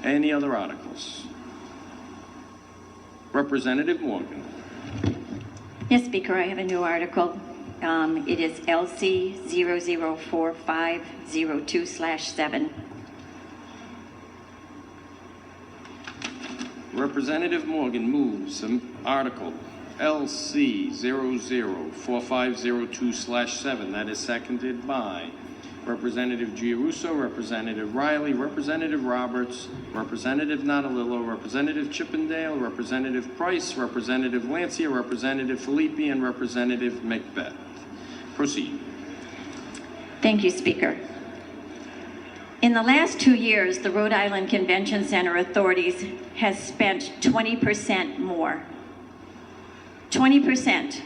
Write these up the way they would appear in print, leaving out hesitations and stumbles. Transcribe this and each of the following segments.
Any other articles? Representative Morgan. Yes, Speaker, I have a new article. It is LC 004502/7. Representative Morgan moves Article LC 004502/7. That is seconded by Representative Giarrusso, Representative Riley, Representative Roberts, Representative Natalillo, Representative Chippendale, Representative Price, Representative Lancia, Representative Filippi, and Representative Macbeth. Proceed. Thank you, Speaker. In the last 2 years, the Rhode Island Convention Center authorities has spent 20% more. 20%.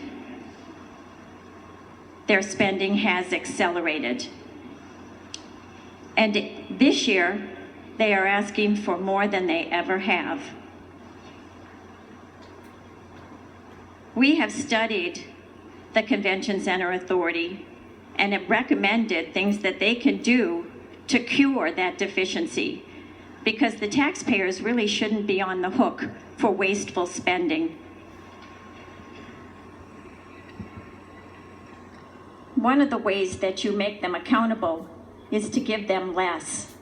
Their spending has accelerated. And this year, they are asking for more than they ever have. We have studied the Convention Center Authority and have recommended things that they can do to cure that deficiency, because the taxpayers really shouldn't be on the hook for wasteful spending. One of the ways that you make them accountable is to give them less.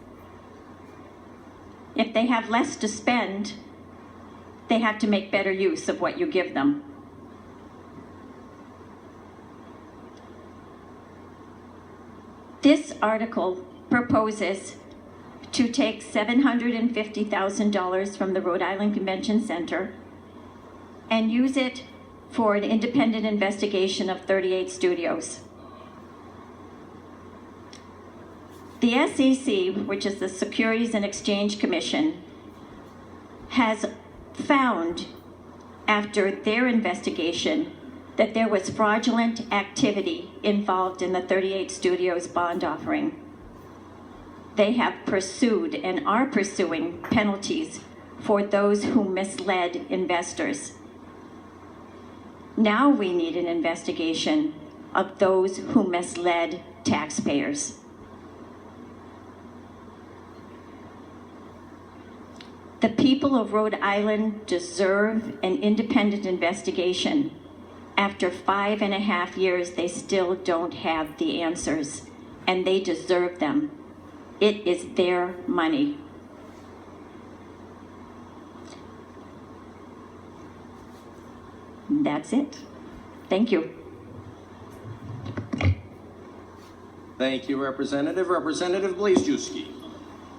If they have less to spend, they have to make better use of what you give them. This article proposes to take $750,000 from the Rhode Island Convention Center and use it for an independent investigation of 38Studios. The SEC, which is the Securities and Exchange Commission, has found after their investigation that there was fraudulent activity involved in the 38Studios bond offering. They have pursued and are pursuing penalties for those who misled investors. Now we need an investigation of those who misled taxpayers. The people of Rhode Island deserve an independent investigation. After 5.5 years, they still don't have the answers, and they deserve them. It is their money. That's it. Thank you. Thank you, Representative. Representative Blazejewski.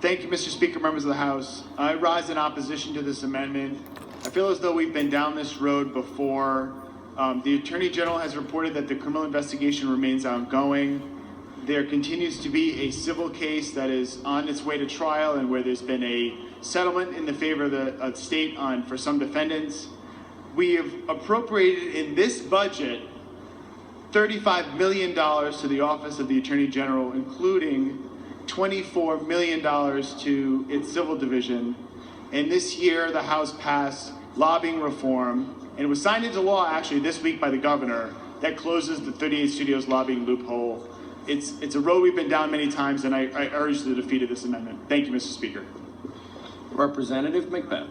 Thank you, Mr. Speaker, members of the House. I rise in opposition to this amendment. I feel as though we've been down this road before. The Attorney General has reported that the criminal investigation remains ongoing. There continues to be a civil case that is on its way to trial and where there's been a settlement in the favor of the state for some defendants. We have appropriated in this budget $35 million to the Office of the Attorney General, including $24 million to its civil division. And this year, the House passed lobbying reform, and it was signed into law actually this week by the governor that closes the 38Studios lobbying loophole. It's a road we've been down many times, and I urge the defeat of this amendment. Thank you, Mr. Speaker. Representative Macbeth.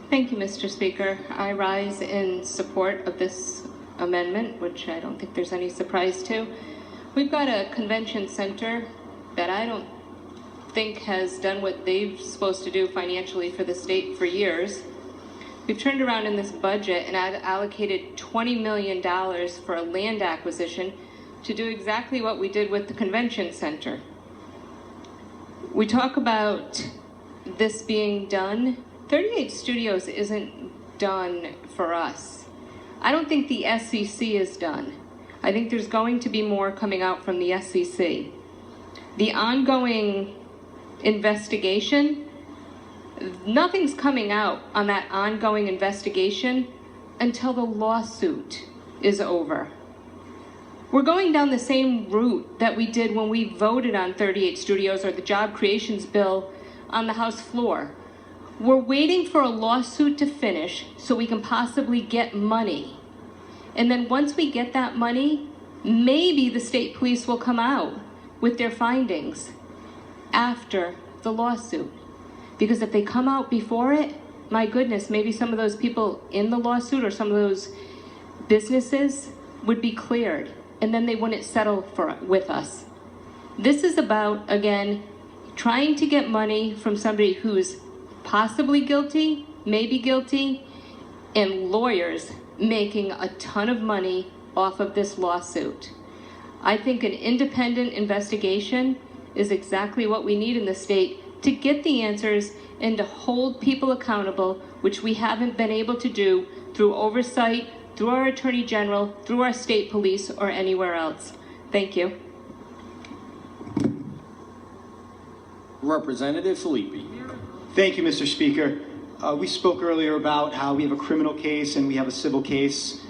Thank you, Mr. Speaker. I rise in support of this amendment, which I don't think there's any surprise to. We've got a convention center that I don't think has done what they're supposed to do financially for the state for years. We've turned around in this budget and allocated $20 million for a land acquisition to do exactly what we did with the convention center. We talk about this being done. 38Studios isn't done for us. I don't think the SEC is done. I think there's going to be more coming out from the SEC. The ongoing investigation, nothing's coming out on that ongoing investigation until the lawsuit is over. We're going down the same route that we did when we voted on 38Studios or the job creations bill on the House floor. We're waiting for a lawsuit to finish so we can possibly get money. And then once we get that money, maybe the state police will come out with their findings after the lawsuit. Because if they come out before it, my goodness, maybe some of those people in the lawsuit or some of those businesses would be cleared, and then they wouldn't settle with us. This is about, again, trying to get money from somebody who's possibly guilty, maybe guilty, and lawyers making a ton of money off of this lawsuit. I think an independent investigation is exactly what we need in the state to get the answers and to hold people accountable, which we haven't been able to do through oversight, through our Attorney General, through our state police, or anywhere else. Thank you. Representative Filippi. Thank you, Mr. Speaker. We spoke earlier about how we have a criminal case and we have a civil case.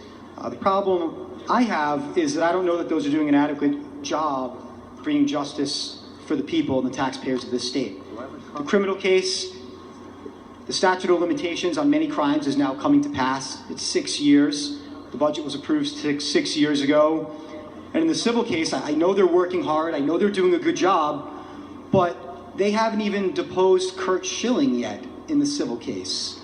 The problem I have is that I don't know that those are doing an adequate job bringing justice for the people and the taxpayers of this state. The criminal case, the statute of limitations on many crimes is now coming to pass. It's 6 years. The budget was approved six years ago. And in the civil case, I know they're working hard. I know they're doing a good job, but they haven't even deposed Kurt Schilling yet in the civil case.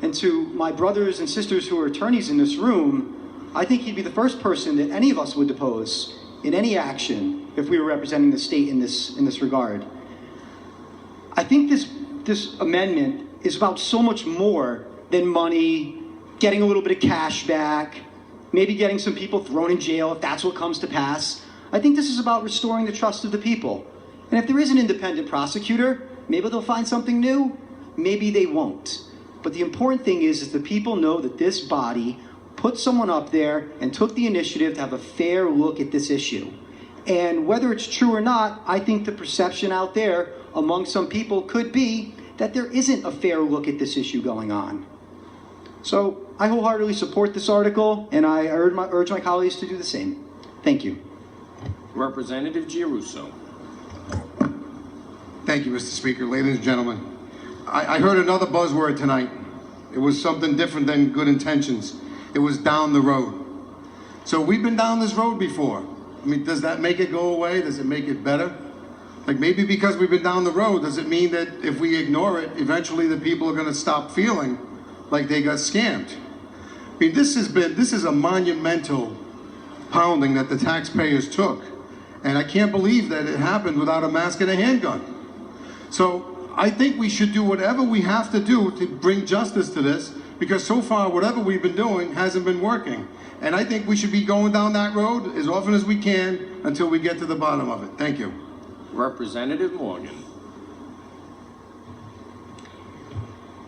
And to my brothers and sisters who are attorneys in this room, I think he'd be the first person that any of us would depose in any action if we were representing the state in this regard. I think this amendment is about so much more than money, getting a little bit of cash back, maybe getting some people thrown in jail if that's what comes to pass. I think this is about restoring the trust of the people. And if there is an independent prosecutor, maybe they'll find something new, maybe they won't. But the important thing is the people know that this body put someone up there and took the initiative to have a fair look at this issue. And whether it's true or not, I think the perception out there among some people could be that there isn't a fair look at this issue going on. So I wholeheartedly support this article, and I urge my colleagues to do the same. Thank you. Representative Giarrusso. Thank you, Mr. Speaker. Ladies and gentlemen, I heard another buzzword tonight. It was something different than good intentions. It was down the road. So we've been down this road before. I mean, does that make it go away? Does it make it better? Like, maybe because we've been down the road, does it mean that if we ignore it, eventually the people are going to stop feeling like they got scammed? I mean, this is a monumental pounding that the taxpayers took. And I can't believe that it happened without a mask and a handgun. So I think we should do whatever we have to do to bring justice to this, because so far, whatever we've been doing hasn't been working. And I think we should be going down that road as often as we can until we get to the bottom of it. Thank you. Representative Morgan.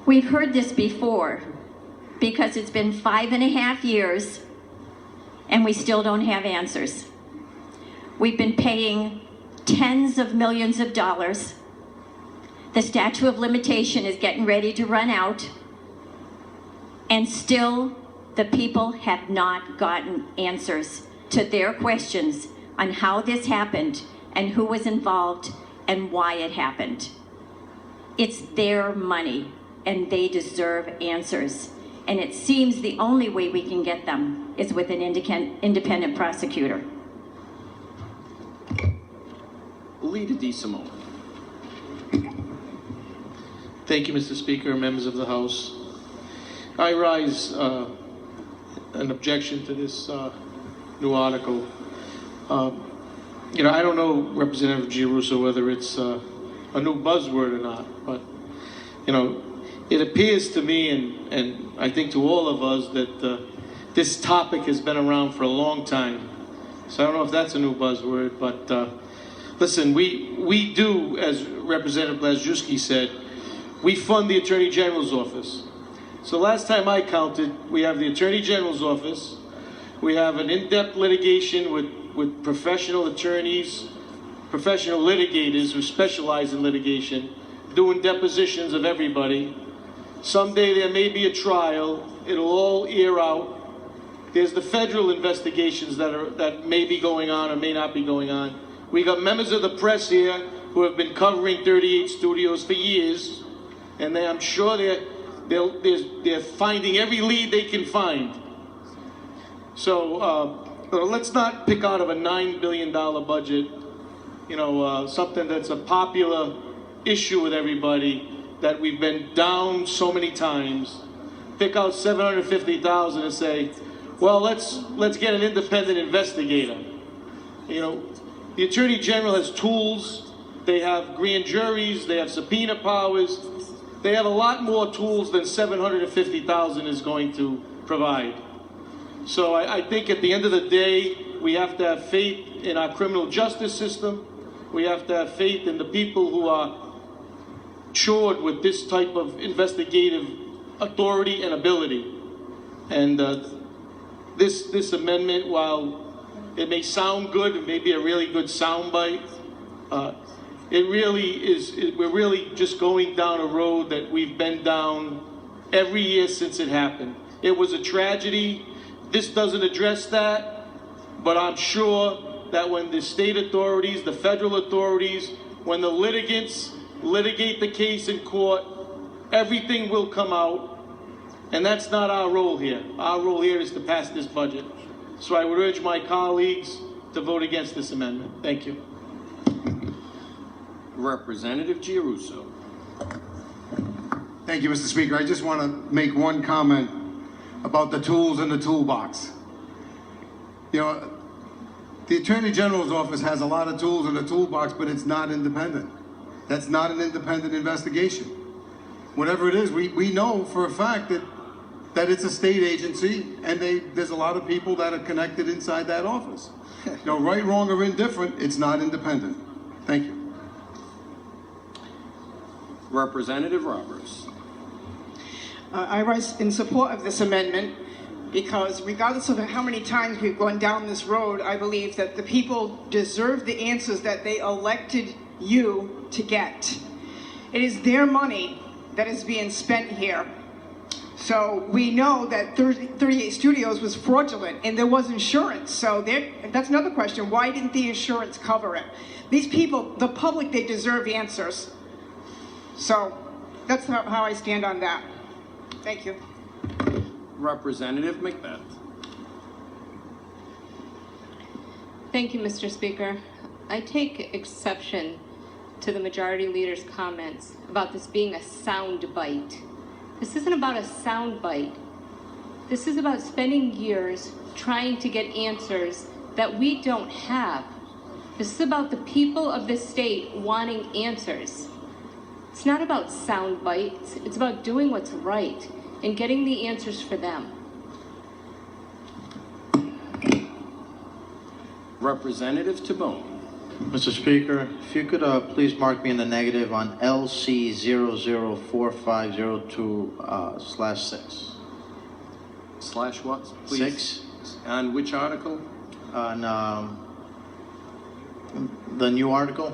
We've heard this before because it's been 5.5 years and we still don't have answers. We've been paying tens of millions of dollars. The statute of limitation is getting ready to run out, and still the people have not gotten answers to their questions on how this happened and who was involved and why it happened. It's their money and they deserve answers. And it seems the only way we can get them is with an independent prosecutor. Leader DeSimone. Thank you, Mr. Speaker, members of the House. I rise an objection to this new article. I don't know, Representative Giarrusso, whether it's a new buzzword or not, but, it appears to me, and I think to all of us, that this topic has been around for a long time. So I don't know if that's a new buzzword, but listen, we do, as Representative Blazewski said, we fund the Attorney General's office. So last time I counted, we have the Attorney General's office, we have an in-depth litigation with professional attorneys, professional litigators who specialize in litigation, doing depositions of everybody. Someday there may be a trial, it'll all air out. There's the federal investigations that may be going on or may not be going on. We got members of the press here who have been covering 38Studios for years, and I'm sure they're finding every lead they can find. So let's not pick out of a $9 billion budget, something that's a popular issue with everybody, that we've been down so many times, pick out $750,000 and say, well, let's get an independent investigator. The Attorney General has tools. They have grand juries. They have subpoena powers. They have a lot more tools than $750,000 is going to provide. So I think at the end of the day, we have to have faith in our criminal justice system. We have to have faith in the people who are charged with this type of investigative authority and ability. And this amendment, while it may sound good, it may be a really good soundbite, it really is, we're really just going down a road that we've been down every year since it happened. It was a tragedy. This doesn't address that, but I'm sure that when the state authorities, the federal authorities, when the litigants litigate the case in court, everything will come out, and that's not our role here. Our role here is to pass this budget. So I would urge my colleagues to vote against this amendment. Thank you. Representative Giarrusso. Thank you, Mr. Speaker. I just want to make one comment about the tools in the toolbox. The Attorney General's office has a lot of tools in the toolbox, but it's not independent. That's not an independent investigation. Whatever it is, we know for a fact that it's a state agency, and there's a lot of people that are connected inside that office. Right, wrong, or indifferent, it's not independent. Thank you. Representative Roberts. I rise in support of this amendment because regardless of how many times we've gone down this road, I believe that the people deserve the answers that they elected you to get. It is their money that is being spent here. So we know that 38Studios was fraudulent and there was insurance. So that's another question. Why didn't the insurance cover it? These people, the public, they deserve answers. So that's how I stand on that. Thank you. Representative Macbeth. Thank you, Mr. Speaker. I take exception to the Majority Leader's comments about this being a sound bite. This isn't about a sound bite. This is about spending years trying to get answers that we don't have. This is about the people of this state wanting answers. It's not about sound bites. It's about doing what's right and getting the answers for them. Representative Tabone. Mr. Speaker, if you could please mark me in the negative on LC 004502/6. Slash what, please? 6. On which article? On the new article.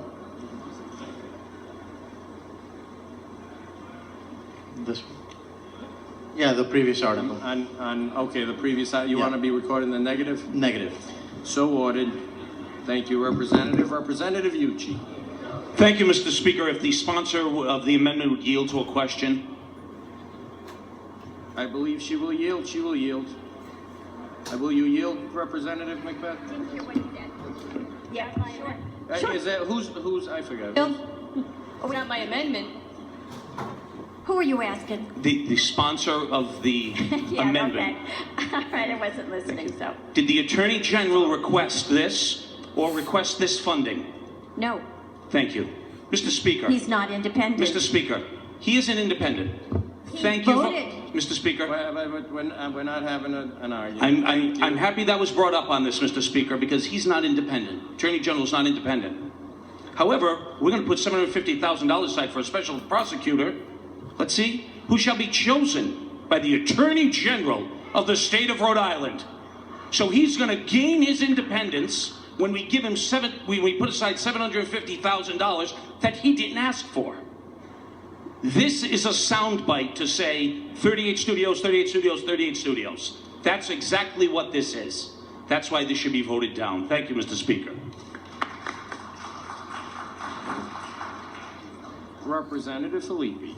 This one? Yeah, the previous article. Okay, the previous, you want to be recording the negative? Negative. So ordered. Thank you, Representative. Representative Yuchi. Thank you, Mr. Speaker. If the sponsor of the amendment would yield to a question. I believe she will yield. She will yield. Will you yield, Representative Macbeth? Didn't hear what he said. Yeah, sure. Is that, who's, I forgot. Bill, it's not my amendment. Who are you asking? The sponsor of the Yeah, amendment. okay. All right, I wasn't listening, so. Did the Attorney General request this or request this funding? No, Thank you. Mr. Speaker. he's not independent. Mr. Speaker, he is an independent. He Thank you. voted. Mr. Speaker. We're not having an argument. I'm happy that was brought up on this, Mr. Speaker, because he's not independent. Attorney General is not independent. However, we're going to put $750,000 aside for a special prosecutor. Let's see, who shall be chosen by the Attorney General of the state of Rhode Island. So he's going to gain his independence when we give him we put aside $750,000 that he didn't ask for. This is a soundbite to say 38Studios, 38Studios, 38Studios. That's exactly what this is. That's why this should be voted down. Thank you, Mr. Speaker. Representative Filippi.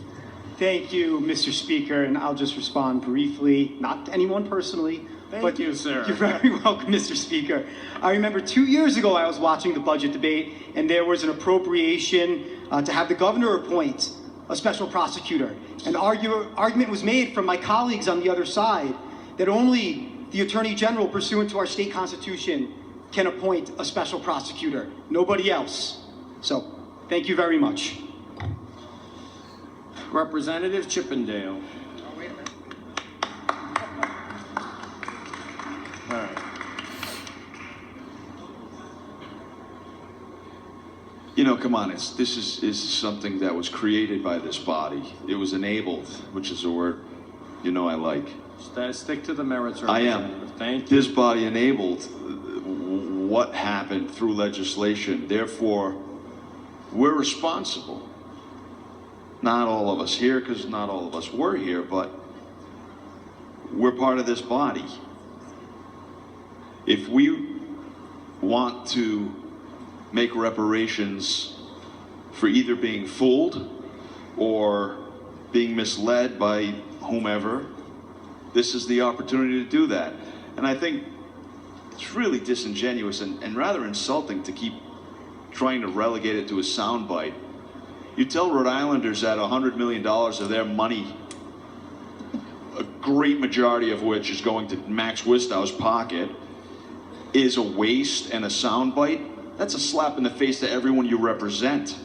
Thank you, Mr. Speaker, and I'll just respond briefly, not to anyone personally, Thank you, sir. You're very welcome, Mr. Speaker. I remember 2 years ago I was watching the budget debate, and there was an appropriation to have the governor appoint a special prosecutor. And the argument was made from my colleagues on the other side that only the Attorney General, pursuant to our state constitution, can appoint a special prosecutor, nobody else. So, thank you very much. Representative Chippendale. All right. You know, come on, this is something that was created by this body. It was enabled, which is a word you know I like. Stick to the merits, I Representative. am. Thank you. This body enabled what happened through legislation. Therefore, we're responsible. Not all of us here, because not all of us were here, but we're part of this body. If we want to make reparations for either being fooled or being misled by whomever, this is the opportunity to do that. And I think it's really disingenuous and rather insulting to keep trying to relegate it to a soundbite. You tell Rhode Islanders that $100 million of their money, a great majority of which is going to Max Wistow's pocket, is a waste and a soundbite. That's a slap in the face to everyone you represent.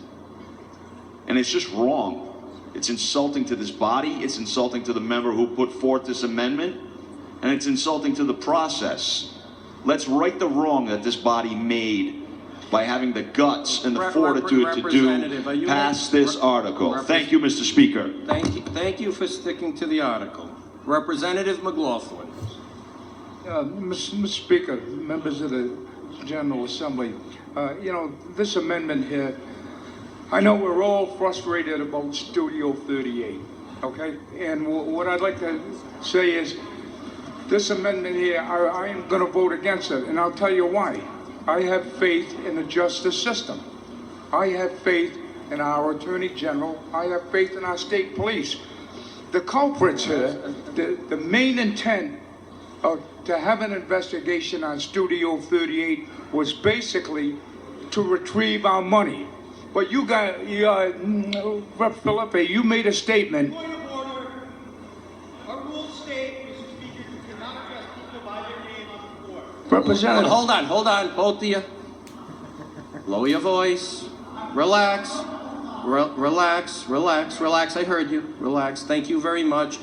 And it's just wrong. It's insulting to this body, it's insulting to the member who put forth this amendment, and it's insulting to the process. Let's right the wrong that this body made by having the guts and the fortitude to do pass this article. Thank you, Mr. Speaker. Thank you for sticking to the article. Representative McLaughlin. Mr. Speaker, members of the General Assembly, this amendment here, I know we're all frustrated about Studio 38, okay? And what I'd like to say is, this amendment here, I am going to vote against it, and I'll tell you why. I have faith in the justice system. I have faith in our Attorney General. I have faith in our state police. The culprits here, the main intent to have an investigation on Studio 38 was basically to retrieve our money. But you got, Rep. Filippi, you made a statement. Point of order. Our rules state, Mr. Speaker, you cannot address people by their name on the floor. Representative. Hold on, both of you. Lower your voice. Relax. Relax. I heard you. Relax. Thank you very much.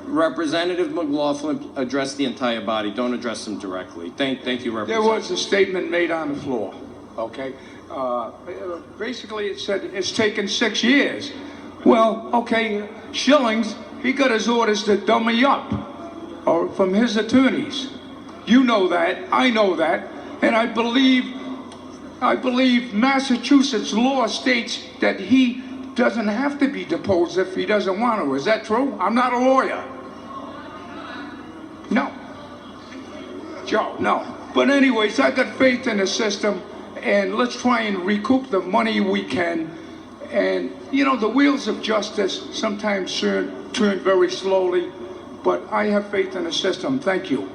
Representative McLaughlin, address the entire body. Don't address them directly. Thank you, Representative. There was a statement made on the floor, okay? Basically, it said it's taken 6 years. Well, okay, Schillings, he got his orders to dummy up from his attorneys. You know that, I know that, and I believe Massachusetts law states that he doesn't have to be deposed if he doesn't want to. Is that true? I'm not a lawyer. No. Joe, no. But anyways, I got faith in the system, and let's try and recoup the money we can. And, the wheels of justice sometimes turn very slowly, but I have faith in the system. Thank you.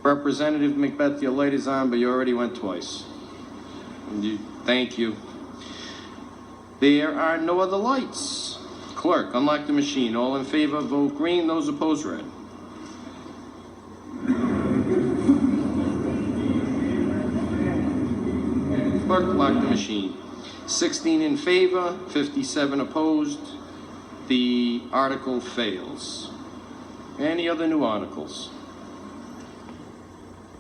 Representative Macbeth, your light is on, but you already went twice. Thank you. There are no other lights. Clerk, unlock the machine. All in favor, vote green. Those opposed, red. Clerk, lock the machine. 16 in favor, 57 opposed. The article fails. Any other new articles?